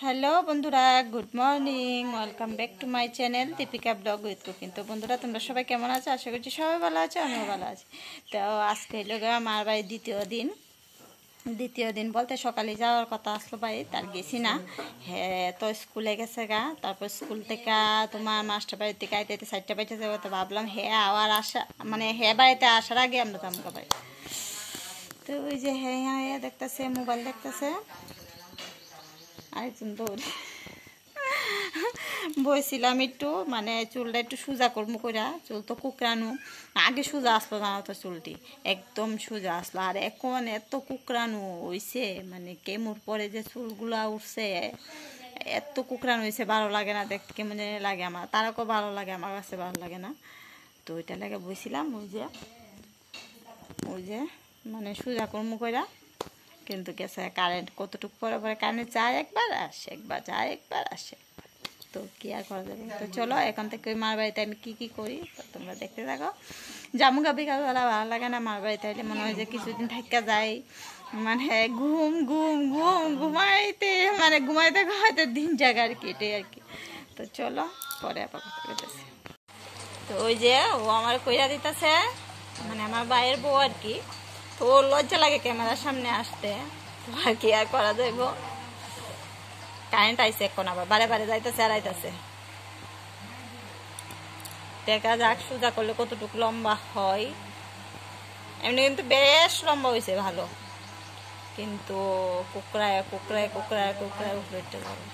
Hello বন্ধুরা, good morning. Welcome back to my channel Deepika blog with cooking. তো বন্ধুরা, তোমরা সবাই কেমন আছো? আশা করছি সবাই ভালো আছে, আমিও ভালো আছি। তো আজকে হলো আমার বাড়ির দ্বিতীয় দিন বলতে সকালে যাওয়ার কথা আসলো বাড়ি, তার গেছি না। হ্যাঁ, তো স্কুলে গেছে গা। তারপর স্কুল থেকে তোমার মাস্টার বাড়ির থেকে আইতে 4টা বাজে যাবো। তো ভাবলাম হ্যাঁ আবার বাড়িতে আসার আগে আমরা যাবো বাড়ি। তো ওই যে হ্যাঁ দেখতেছে, মোবাইল দেখতেছে। আরেকজন দৌড়ে বইছিলাম একটু, চুলটা একটু সোজা করবো কইরা। চুল তো কুকরানো, আগে সোজা আসলো না, তো চুলটি একদম সোজা আসলো। আর এখন এত কুকরানো হইছে, কেমোর পরে যে চুলগুলা উঠছে এত কুকরানো হয়েছে, ভালো লাগে না দেখতে, কেমন জানি লাগে। আমার তারাকেও ভালো লাগে, আমার কাছে ভালো লাগে না। তো ওইটা লাগে বইছিলাম ওই যে সোজা করবো কইরা। কিন্তু গেছে কারেন্ট, কতটুকু পরে পরে কারেন্ট যায় একবার আসে, একবার যায় একবার আসে। তো কি আর করা যাবে। তো চলো এখান থেকে ওই মার বাড়িতে আমি কি করি তো তোমরা দেখতে থাকো। জামুগা বিকালবেলা ভালো লাগে না, মার বাড়িতে আইলে মনে হয় যে কিছুদিন থাকা যায়। ঘুম ঘুম ঘুম ঘুমাইতে ঘুমাইতে দিন জায়গা আর কি, এটাই আর কি। তো চলো পরে আবার কথা বলতেছি। তো ওই যে ও আমার কইরা দিতেছে, আমার ভাইয়ের বউ আর কি। তো ওর লজ্জা লাগে ক্যামেরার সামনে আসতে, তো আর কি আর করা যাইব। কারেন্ট আইসে এখন, আবার বারে বারে যাইতেছে আর আইতেছে। দেখা যাক সোজা করলে কতটুকু লম্বা হয়। এমনি কিন্তু বেশ লম্বা হয়েছে, ভালো। কিন্তু কুকড়ায় কুকড়ায় কুকড়ায় কুকড়ায় উপরে যাবে।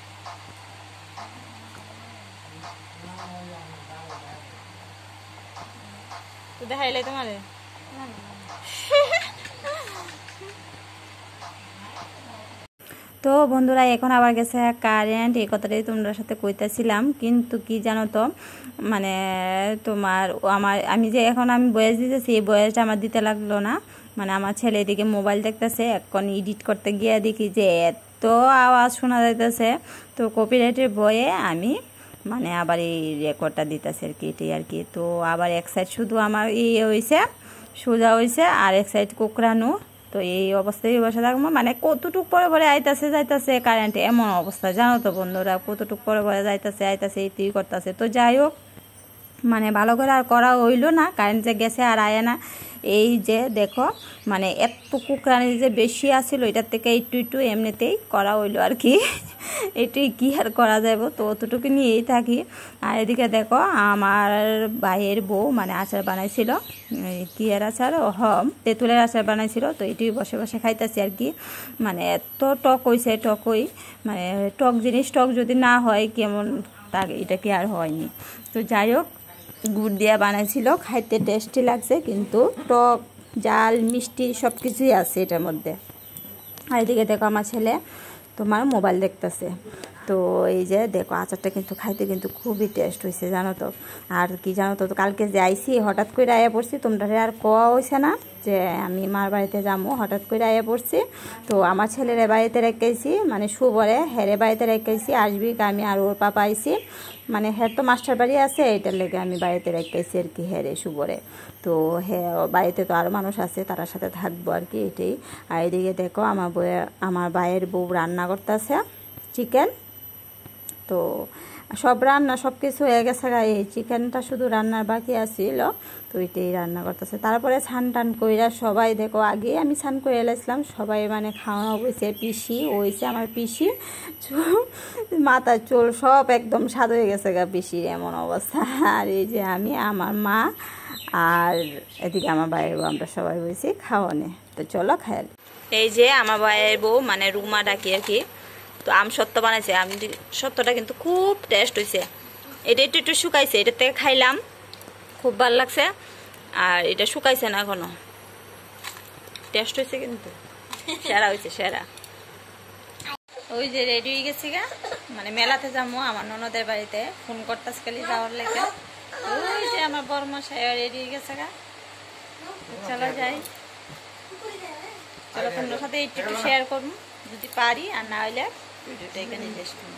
তো দেখাইলে তোমারে তো বন্ধুরা, এখন আবার গেছে কারেন্ট, এই কথাটাই তোমার সাথে কইতেছিলাম। কিন্তু কি জানো তো, আমি যে এখন বয়স দিতেছি, এই বয়সটা আমার দিতে লাগলো না। আমার ছেলে এদিকে মোবাইল দেখতেছে, এখন এডিট করতে গিয়ে দেখি যে এত আওয়াজ শোনা যাইতেছে। তো কপিরাইটের ভয়ে আমি আবার এই রেকর্ডটা দিতেছে আর কি, এটাই আর কি। তো আবার এক সাইড শুধু আমার হয়েছে, সোজা হয়েছে, আর এক সাইড কুকরানো। তো এই অবস্থায় বসে থাকবো, কতটুক পরে পরে আইতাছে যাইতাছে কারেন্ট, এমন অবস্থা জানো তো বন্ধুরা। কতটুক পরে পরে যাইতাছে আইতাছে, এইটাই করতেছে। তো যাই হোক, ভালো করে আর করা হইলো না, কারেন্ট যে গেছে আর আয় না। এই যে দেখো, এত কুকরানি যে বেশি আসছিল, এটার থেকে একটু এমনিতেই করা হইলো আর কি। এটাই কি আর করা যাব। তো অতটুকু নিয়েই থাকি। আর এদিকে দেখো, আমার ভাইয়ের বউ আচার বানাইছিল, কি আর আচার, তেঁতুলের আচার বানাইছিল। তো এটি বসে বসে খাইতেছি আর কি। এত টক হয়েছে, টক জিনিস টক যদি না হয় কেমন তাকে, এটা কি আর হয়নি। তো যাই হোক, গুড় দিয়া বানাইছিল, খাইতে টেস্টি লাগছে, কিন্তু টক জাল মিষ্টি সব কিছুই আছে এটার মধ্যে। আর এদিকে দেখো, আমার ছেলে তোমার মোবাইল দেখতেছে। তো এই যে দেখো, আচারটা কিন্তু খাইতে কিন্তু খুবই টেস্ট হয়েছে জানো তো। আর কি জানো তো, কালকে যে আইসি হঠাৎ করে আয়া পড়ছি, তোমরা আর কোয়া হয়েছে না যে আমি মার বাড়িতে যাবো, হঠাৎ করে আয়া পড়ছি। তো আমার ছেলের বাড়িতে রেখেছি, শুভরে হেরে বাড়িতে রেখেছি, আসবি আমি আর ওর পাপা আইসি। হের তো মাস্টার বাড়ি আছে, এটার লেগে আমি বাড়িতে রেখেছি আর কি, হেরে শুভরে। তো হ্যাঁ, বাড়িতে তো আরও মানুষ আছে, তার সাথে থাকবো আর কি, এটাই। আর এদিকে দেখো, আমার ভাইয়ের বউ রান্না করতেছে চিকেন। তো সব রান্না সব কিছু হয়ে গেছে, এই চিকেনটা শুধু রান্নার বাকি আসছিল। তো এটাই রান্না করতেছে। তারপরে ছান টান কইরা সবাই দেখো, আগে আমি ছান করে এলাইছিলাম, সবাই খাওয়া হয়েছে। পিসি হয়েছে, আমার পিসি মাথার চুল সব একদম সাদা হয়ে গেছে গা, পিসির এমন অবস্থা। আর এই যে আমি, আমার মা, আর এদিকে আমার ভাইয়ের বউ, আমরা সবাই হয়েছি খাওয়ানে। তো চলো খাইল। এই যে আমার ভাইয়ের বউ রুমা ডাকি আর কি। তো সত্য বানাইছে, সত্যটা কিন্তু খুব টেস্ট হয়েছে। এটা একটু শুকাইছে, এটার থেকে খাইলাম, খুব ভালো লাগছে। আর এটা শুকাইছে না এখনো, টেস্ট হয়েছে কিন্তু, সেরা হয়েছে, সেরা। ওই যে রেডি হয়ে গেছি গা, মেলাতে যাবো আমার ননদের বাড়িতে, ফোন করতেছে খালি যাওয়ার লেগে। ওই যে আমার বড়মশাই রেডি হয়ে গেছে গা। চলো যাই, চলো তোমার সাথে একটু শেয়ার করবো যদি পারি, আর না হইলে ভিডিওটা এখানে শেষ করবো।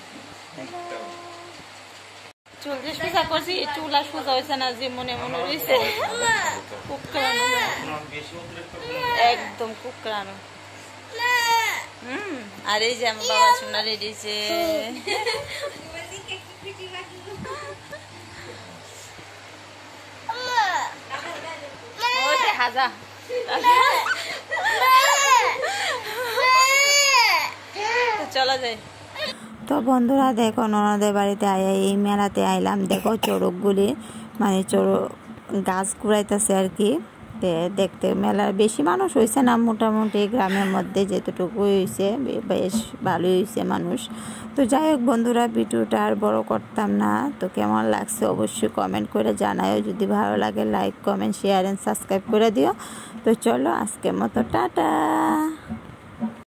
চুল যে সোজা করছি, চুল আর সোজা হয়েছে না, যে মনে মনে রয়েছে কুকরানো, একদম কুকরানো। আর এই যে আমার বাবা সোনা রেডিছে হাজা চলা যায়। তো বন্ধুরা দেখো ননদের বাড়িতে আয়া এই মেলাতে আইলাম, দেখো চড়কগুলি মানে চড়ক গাছ কুড়াইতেছে আর কি। দেখতে মেলার বেশি মানুষ হয়েছে না, মোটামুটি গ্রামের মধ্যে যেতটুকু হয়েছে বেশ ভালোই হয়েছে মানুষ। তো যাই হোক বন্ধুরা, ভিডিওটা আর বড় করতাম না। তো কেমন লাগছে অবশ্যই কমেন্ট করে জানাও, যদি ভালো লাগে like comment share and subscribe করে দিও। তো চলো আজকের মতো টাটা।